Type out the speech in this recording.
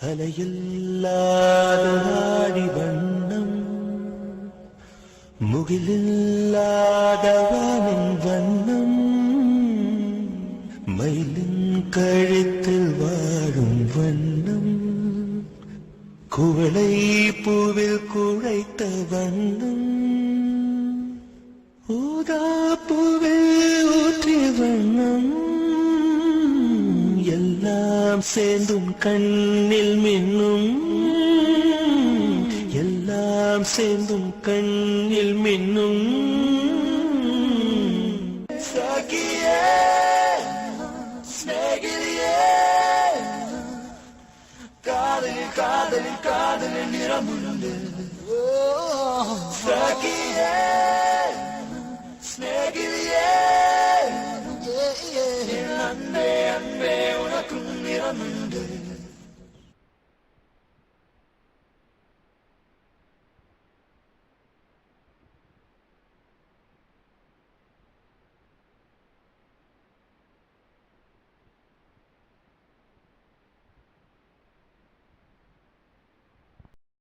அலையில்லாத ஆடி வண்ணம், முகிலில்லாத வானின் வண்ணம், மயிலின் கழுத்தில் வாழும் வண்ணம், குவளை பூவில் குழைத்த வண்ணம், ஊதா பூவில் ஊற்றிய வண்ணம், எல்லாம் சேர்ந்தும் கண்ணில் மின்னும், எல்லாம் சேர்ந்தும் கண்ணில் மின்னும். சகியே ஸ்நேகிதியே, காதலில் காதலில் காதலில் நிறமுண்டு. சகியே ஸ்நேகிதியே, அன்பே அன்பே உனக்கும் நிறமுண்டு.